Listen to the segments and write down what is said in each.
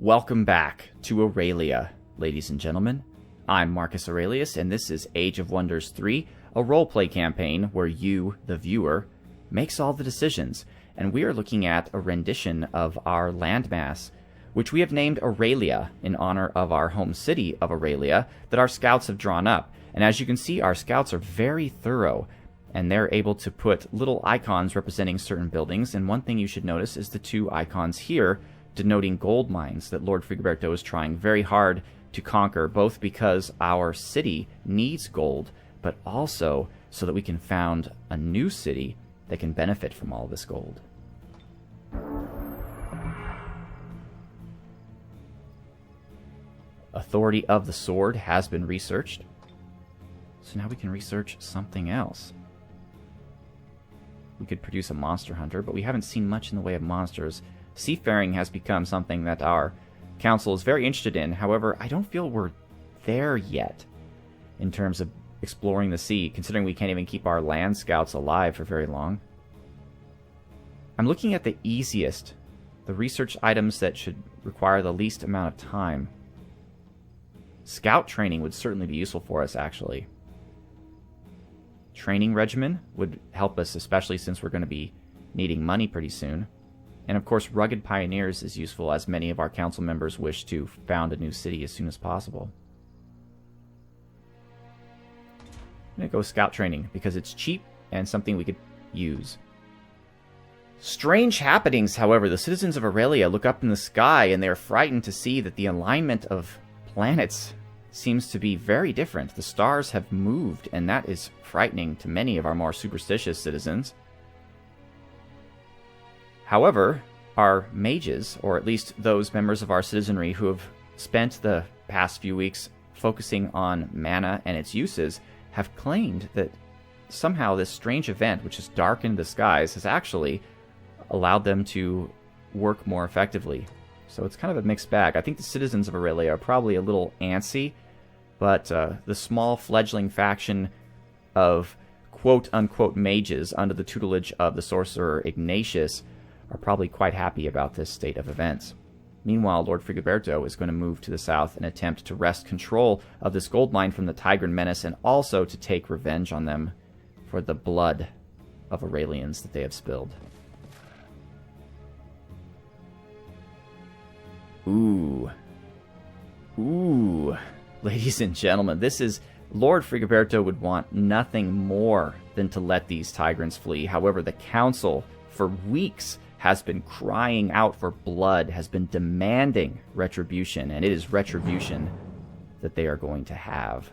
Welcome back to Aurelia, ladies and gentlemen. I'm Marcus Aurelius, and this is Age of Wonders 3, a roleplay campaign where you, the viewer, makes all the decisions, and we are looking at a rendition of our landmass, which we have named Aurelia in honor of our home city of Aurelia that our scouts have drawn up. And as you can see, our scouts are very thorough, and they're able to put little icons representing certain buildings, and one thing you should notice is the two icons here denoting gold mines that Lord Frigoberto is trying very hard to conquer, both because our city needs gold, but also so that we can found a new city that can benefit from all this gold. Authority of the Sword has been researched, so now we can research something else. We could produce a monster hunter, but we haven't seen much in the way of monsters. Seafaring has become something that our council is very interested in. However, I don't feel we're there yet in terms of exploring the sea, considering we can't even keep our land scouts alive for very long. I'm looking at the easiest, the research items that should require the least amount of time. Scout training would certainly be useful for us, actually. Training regimen would help us, especially since we're going to be needing money pretty soon. And of course, Rugged Pioneers is useful, as many of our council members wish to found a new city as soon as possible. I'm going to go scout training because it's cheap and something we could use. Strange happenings, however. The citizens of Aurelia look up in the sky and they are frightened to see that the alignment of planets seems to be very different. The stars have moved, and that is frightening to many of our more superstitious citizens. However, our mages, or at least those members of our citizenry who have spent the past few weeks focusing on mana and its uses, have claimed that somehow this strange event, which has darkened the skies, has actually allowed them to work more effectively. So it's kind of a mixed bag. I think the citizens of Aurelia are probably a little antsy, but the small fledgling faction of quote-unquote mages under the tutelage of the sorcerer Ignatius are probably quite happy about this state of events. Meanwhile, Lord Frigoberto is going to move to the south and attempt to wrest control of this gold mine from the Tigran menace, and also to take revenge on them for the blood of Aurelians that they have spilled. Ooh. Ladies and gentlemen, this is... Lord Frigoberto would want nothing more than to let these Tigrans flee. However, the council, for weeks, has been crying out for blood, has been demanding retribution, and it is retribution that they are going to have.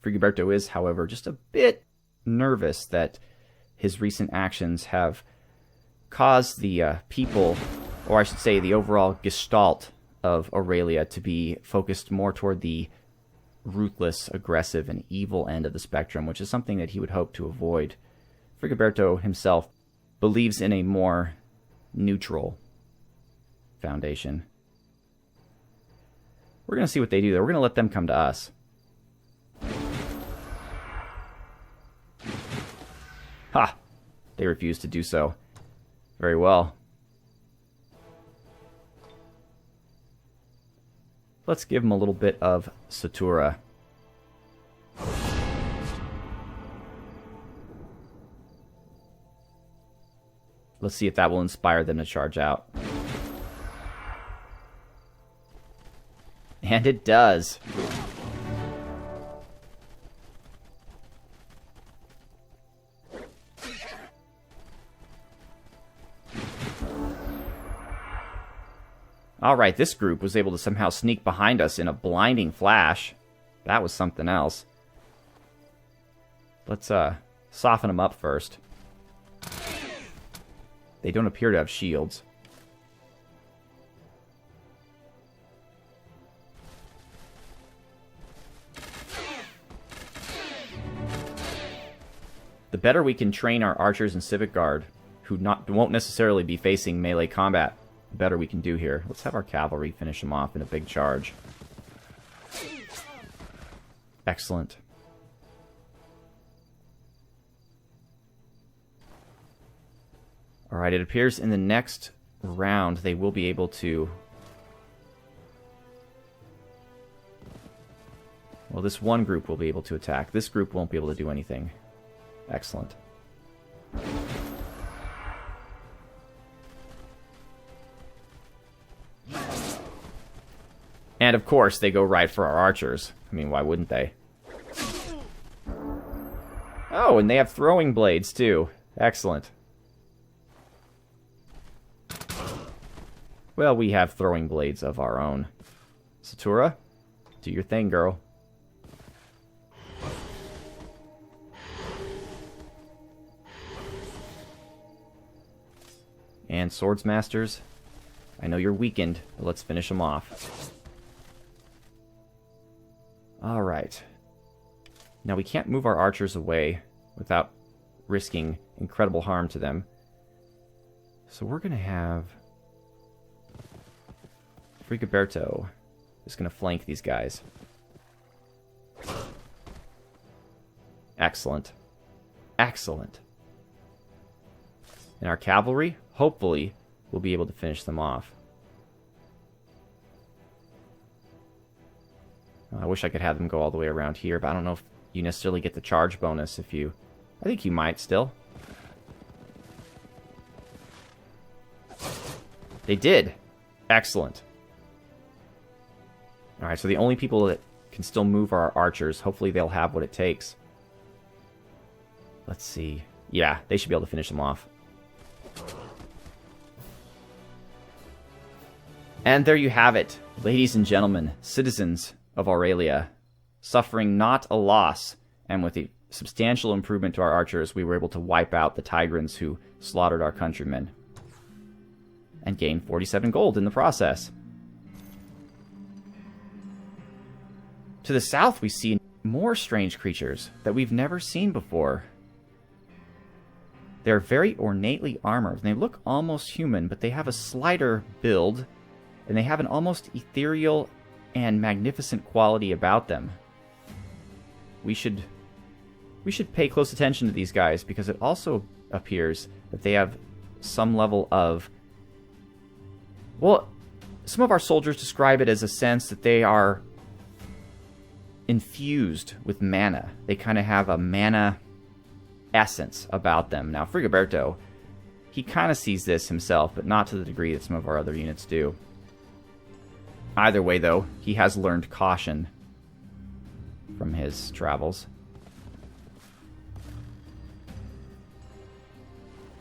Frigoberto is, however, just a bit nervous that his recent actions have caused the people, or I should say the overall gestalt of Aurelia, to be focused more toward the ruthless, aggressive, and evil end of the spectrum, which is something that he would hope to avoid. Frigoberto himself believes in a more neutral foundation. We're going to see what they do, though. We're going to let them come to us. Ha! They refuse to do so. Very well. Let's give them a little bit of Satura. Let's see if that will inspire them to charge out. And it does. Alright, this group was able to somehow sneak behind us in a blinding flash. That was something else. Let's soften them up first. They don't appear to have shields. The better we can train our archers and civic guard, who won't necessarily be facing melee combat, the better we can do here. Let's have our cavalry finish them off in a big charge. Excellent. Alright, it appears in the next round they will be able to... Well, this one group will be able to attack. This group won't be able to do anything. Excellent. And of course, they go right for our archers. I mean, why wouldn't they? Oh, and they have throwing blades, too. Excellent. Well, we have throwing blades of our own. Satura, do your thing, girl. And Swords Masters, I know you're weakened, but let's finish them off. Alright. Now we can't move our archers away without risking incredible harm to them. So we're going to have... Frigoberto is going to flank these guys. Excellent. Excellent. And our cavalry, hopefully, will be able to finish them off. I wish I could have them go all the way around here, but I don't know if you necessarily get the charge bonus if you... I think you might still. They did. Excellent. Alright, so the only people that can still move are our archers. Hopefully they'll have what it takes. Let's see. Yeah, they should be able to finish them off. And there you have it, ladies and gentlemen, citizens of Aurelia. Suffering not a loss, and with a substantial improvement to our archers, we were able to wipe out the Tigrans who slaughtered our countrymen. And gain 47 gold in the process. To the south, we see more strange creatures that we've never seen before. They're very ornately armored, and they look almost human, but they have a slighter build, and they have an almost ethereal and magnificent quality about them. We should pay close attention to these guys, because it also appears that they have some level of... Well, some of our soldiers describe it as a sense that they are infused with mana. They kind of have a mana essence about them. Now, Frigoberto, he kind of sees this himself, but not to the degree that some of our other units do. Either way, though, he has learned caution from his travels.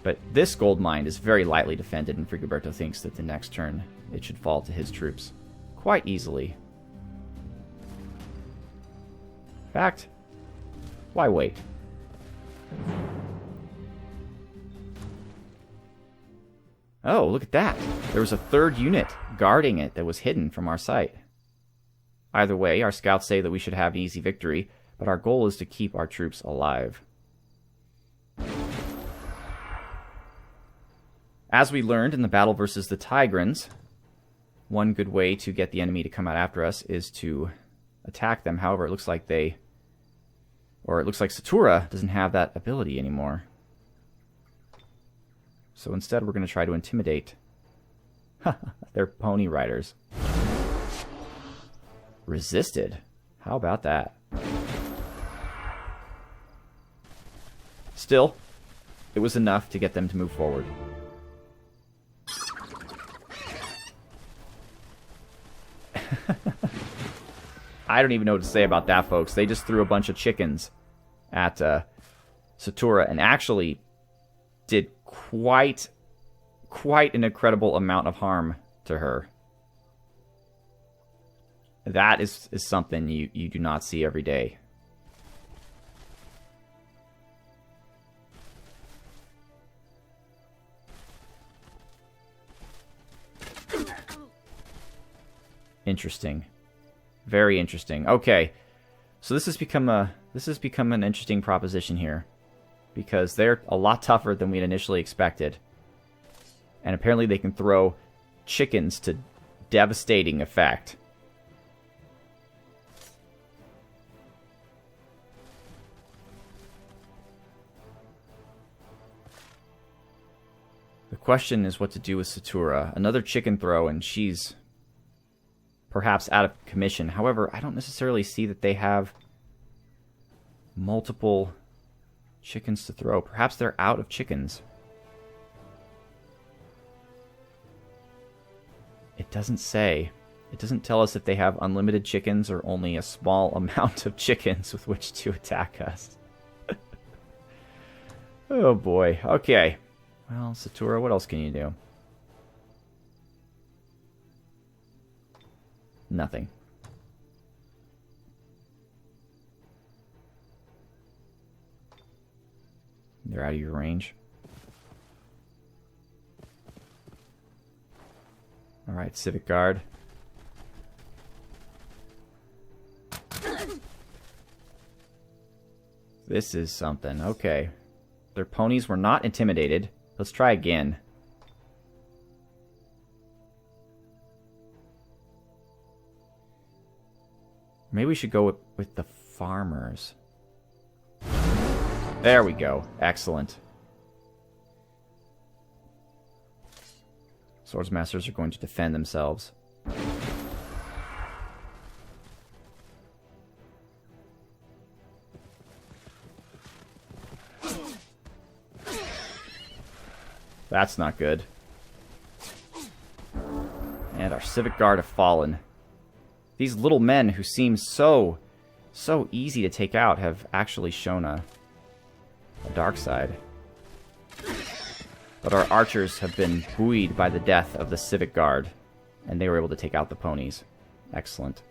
But this gold mine is very lightly defended, and Frigoberto thinks that the next turn it should fall to his troops quite easily. In fact, why wait? Oh, look at that. There was a third unit guarding it that was hidden from our sight. Either way, our scouts say that we should have an easy victory, but our goal is to keep our troops alive. As we learned in the battle versus the Tigrans, one good way to get the enemy to come out after us is to attack them. However, it looks like Satura doesn't have that ability anymore. So instead, we're going to try to intimidate their pony riders. Resisted? How about that? Still, it was enough to get them to move forward. I don't even know what to say about that, folks. They just threw a bunch of chickens at Satura and actually did quite an incredible amount of harm to her. That is something you do not see every day. Interesting. Very interesting. Okay. So this has become an interesting proposition here, because they're a lot tougher than we'd initially expected. And apparently they can throw chickens to devastating effect. The question is what to do with Satura. Another chicken throw, and she's perhaps out of commission. However, I don't necessarily see that they have multiple chickens to throw. Perhaps they're out of chickens. It doesn't say. It doesn't tell us if they have unlimited chickens or only a small amount of chickens with which to attack us. Oh boy. Okay. Well, Satura, what else can you do? Nothing. They're out of your range. Alright, Civic Guard. This is something. Okay. Their ponies were not intimidated. Let's try again. Maybe we should go with the farmers. There we go. Excellent. Swordsmasters are going to defend themselves. That's not good. And our Civic Guard have fallen. These little men who seem so easy to take out have actually shown a dark side. But our archers have been buoyed by the death of the Civic Guard, and they were able to take out the ponies. Excellent.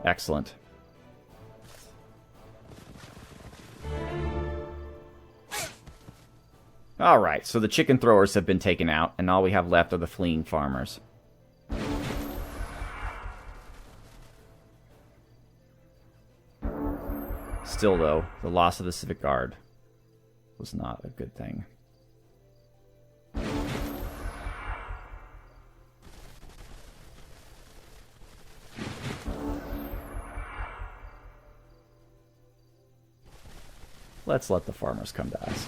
Excellent. Alright, so the chicken throwers have been taken out, and all we have left are the fleeing farmers. Still, though, the loss of the Civic Guard was not a good thing. Let's let the farmers come to us.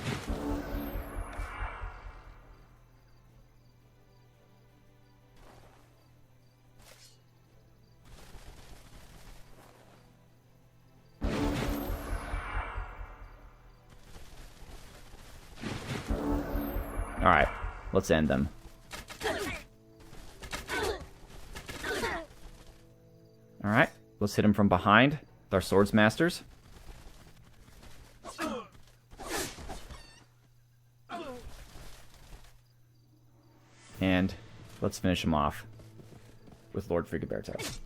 Alright, let's end them. Alright, let's hit them from behind with our Swordsmasters. And let's finish him off with Lord Frigoberto.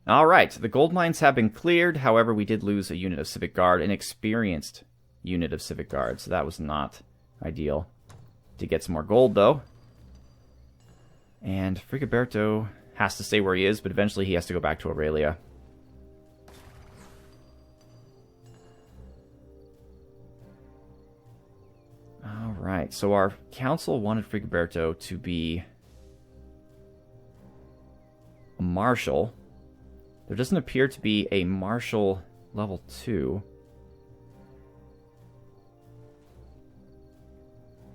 Alright, the gold mines have been cleared. However, we did lose a unit of Civic Guard, an experienced unit of Civic Guard, so that was not ideal. Did get some more gold, though. And Frigoberto has to stay where he is, but eventually he has to go back to Aurelia. Alright, so our council wanted Frigoberto to be a marshal. There doesn't appear to be a marshal level 2.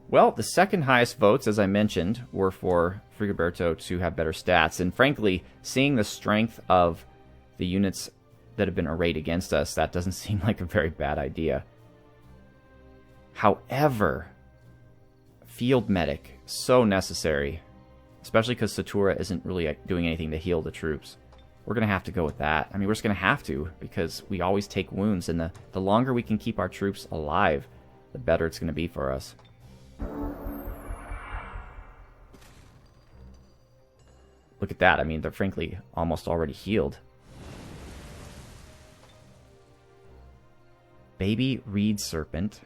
Well, the second highest votes, as I mentioned, were for Frigoberto to have better stats. And frankly, seeing the strength of the units that have been arrayed against us, that doesn't seem like a very bad idea. However, field medic, so necessary. Especially because Satura isn't really doing anything to heal the troops. We're going to have to go with that. I mean, we're just going to have to, because we always take wounds, and the longer we can keep our troops alive, the better it's going to be for us. Look at that. I mean, they're frankly almost already healed. Baby Reed Serpent.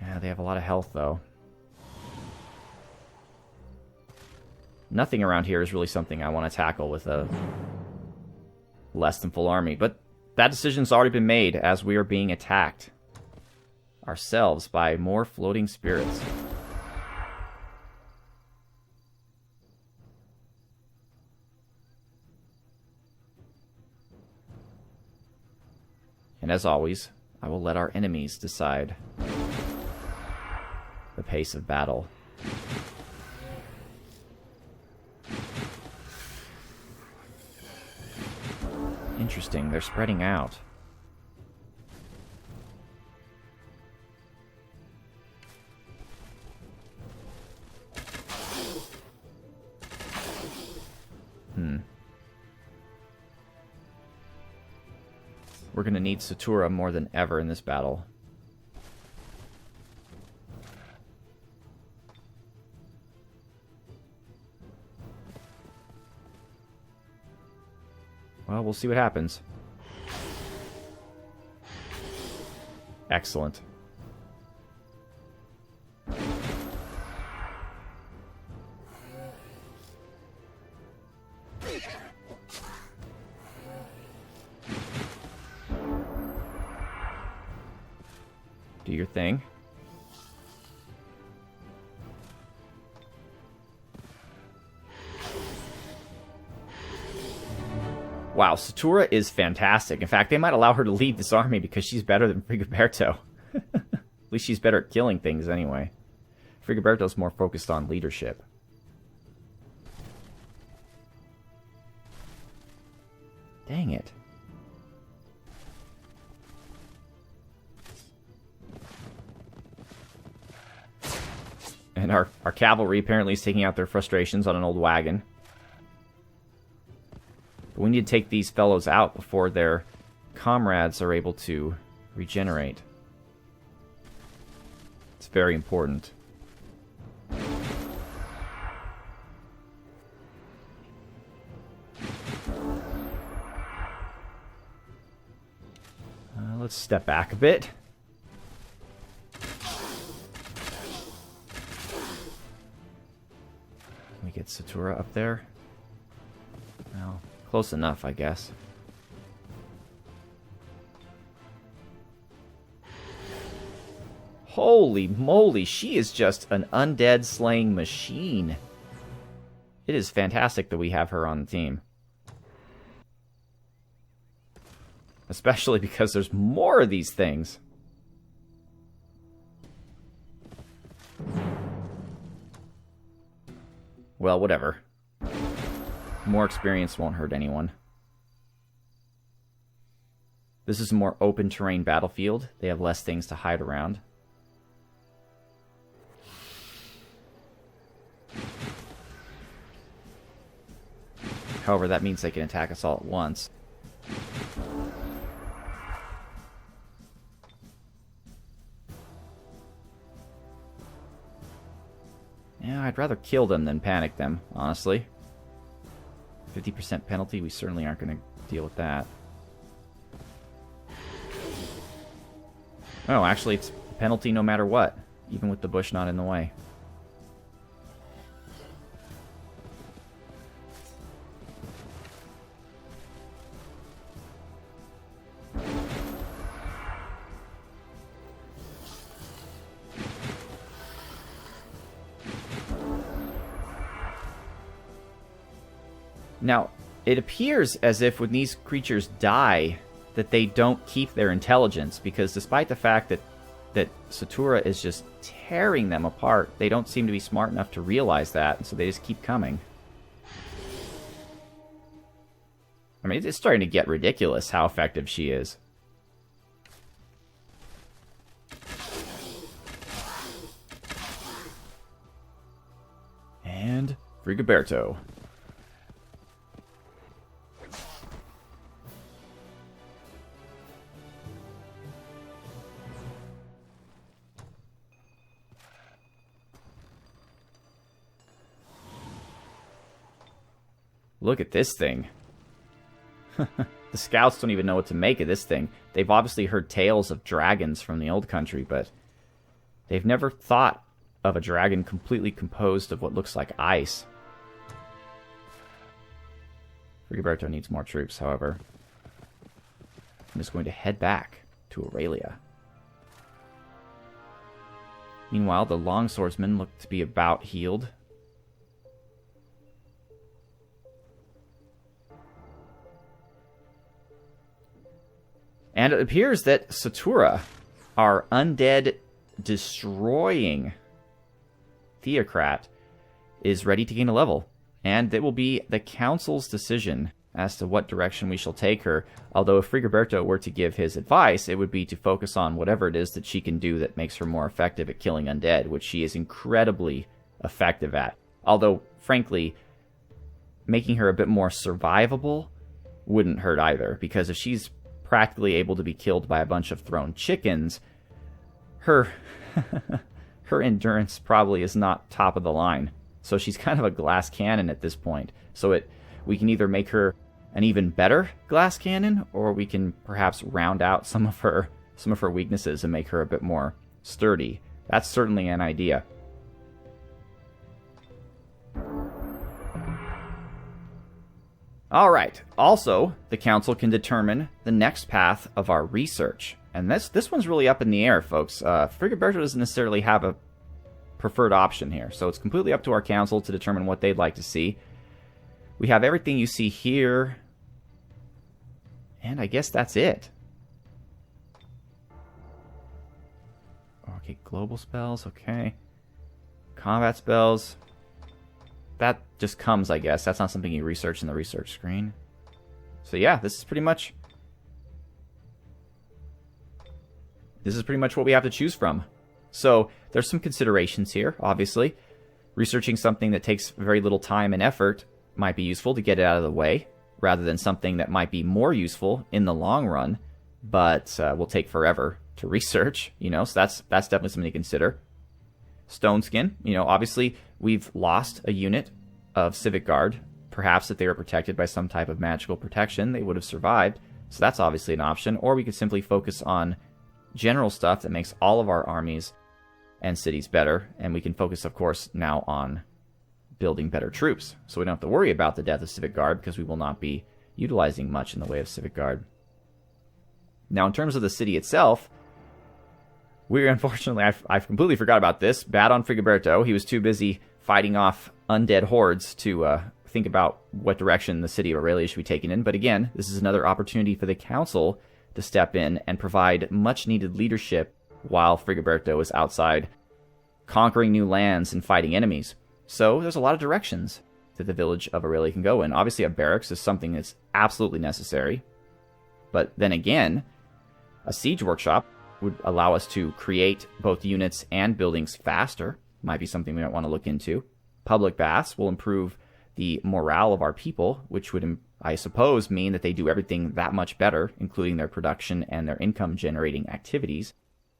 Yeah, they have a lot of health, though. Nothing around here is really something I want to tackle with a less than full army. But that decision's already been made as we are being attacked ourselves by more floating spirits. And as always, I will let our enemies decide the pace of battle. Interesting, they're spreading out. We're going to need Satura more than ever in this battle. Well, we'll see what happens. Excellent. Do your thing. Wow, Satura is fantastic. In fact, they might allow her to lead this army because she's better than Frigoberto. At least she's better at killing things anyway. Frigoberto's more focused on leadership. Dang it. And our cavalry apparently is taking out their frustrations on an old wagon. But we need to take these fellows out before their comrades are able to regenerate. It's very important. Let's step back a bit. Can we get Satura up there? Well, close enough, I guess. Holy moly, she is just an undead slaying machine. It is fantastic that we have her on the team. Especially because there's more of these things. Well, whatever. More experience won't hurt anyone. This is a more open terrain battlefield. They have less things to hide around. However, that means they can attack us all at once. Yeah, I'd rather kill them than panic them, honestly. 50% penalty, we certainly aren't going to deal with that. Oh, actually, it's a penalty no matter what, even with the bush not in the way. Now, it appears as if when these creatures die, that they don't keep their intelligence, because despite the fact that Satura is just tearing them apart, they don't seem to be smart enough to realize that, and so they just keep coming. I mean, it's starting to get ridiculous how effective she is. And Frigoberto. Look at this thing. The scouts don't even know what to make of this thing. They've obviously heard tales of dragons from the old country, but they've never thought of a dragon completely composed of what looks like ice. Frigoberto needs more troops, however. and is going to head back to Aurelia. Meanwhile, the longswordsmen look to be about healed. And it appears that Satura, our undead destroying theocrat, is ready to gain a level. And it will be the council's decision as to what direction we shall take her. Although if Frigoberto were to give his advice, it would be to focus on whatever it is that she can do that makes her more effective at killing undead, which she is incredibly effective at. Although, frankly, making her a bit more survivable wouldn't hurt either, because if she's practically able to be killed by a bunch of thrown chickens, her her endurance probably is not top of the line. So she's kind of a glass cannon at this point. So we can either make her an even better glass cannon, or we can perhaps round out some of her weaknesses and make her a bit more sturdy. That's certainly an idea. All right. Also, the council can determine the next path of our research. And this one's really up in the air, folks. Frigoberto doesn't necessarily have a preferred option here. So it's completely up to our council to determine what they'd like to see. We have everything you see here. And I guess that's it. Okay, global spells, okay. Combat spells. That just comes, I guess. That's not something you research in the research screen. So yeah, this is pretty much what we have to choose from. So there's some considerations here, obviously. Researching something that takes very little time and effort might be useful to get it out of the way, rather than something that might be more useful in the long run, but will take forever to research, so that's definitely something to consider. Stone Skin, obviously we've lost a unit of Civic Guard. Perhaps if they were protected by some type of magical protection, they would have survived. So that's obviously an option. Or we could simply focus on general stuff that makes all of our armies and cities better. And we can focus, of course, now on building better troops. So we don't have to worry about the death of Civic Guard, because we will not be utilizing much in the way of Civic Guard. Now, in terms of the city itself, unfortunately, I've completely forgot about this. Bad on Frigoberto. He was too busy fighting off undead hordes to think about what direction the city of Aurelia should be taken in. But again, this is another opportunity for the council to step in and provide much-needed leadership while Frigoberto is outside conquering new lands and fighting enemies. So there's a lot of directions that the village of Aurelia can go in. Obviously, a barracks is something that's absolutely necessary. But then again, a siege workshop would allow us to create both units and buildings faster. Might be something we might want to look into. Public baths will improve the morale of our people, which would, I suppose, mean that they do everything that much better, including their production and their income-generating activities.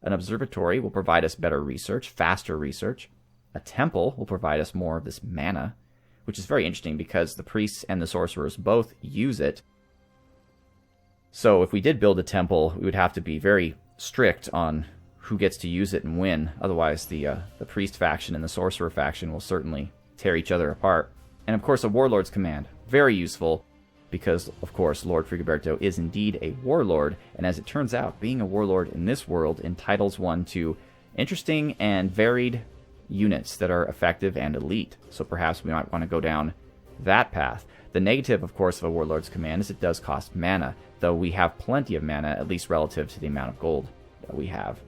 An observatory will provide us better research, faster research. A temple will provide us more of this mana, which is very interesting because the priests and the sorcerers both use it. So if we did build a temple, we would have to be very strict on who gets to use it and when. Otherwise, the priest faction and the sorcerer faction will certainly tear each other apart. And of course, a warlord's command. Very useful because, of course, Lord Frigoberto is indeed a warlord. And as it turns out, being a warlord in this world entitles one to interesting and varied units that are effective and elite. So perhaps we might want to go down that path. The negative, of course, of a warlord's command is it does cost mana, though we have plenty of mana, at least relative to the amount of gold that we have.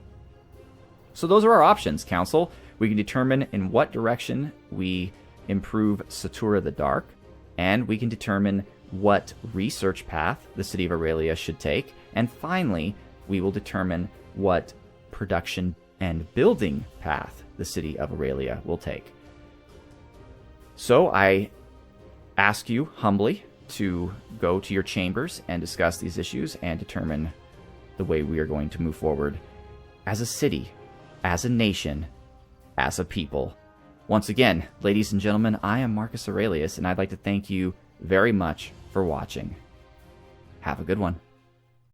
So those are our options, Council. We can determine in what direction we improve Satura the Dark, and we can determine what research path the city of Aurelia should take, and finally, we will determine what production and building path the city of Aurelia will take. So I ask you humbly to go to your chambers and discuss these issues and determine the way we are going to move forward as a city, as a nation, as a people. Once again, ladies and gentlemen, I am Marcus Aurelius, and I'd like to thank you very much for watching. Have a good one.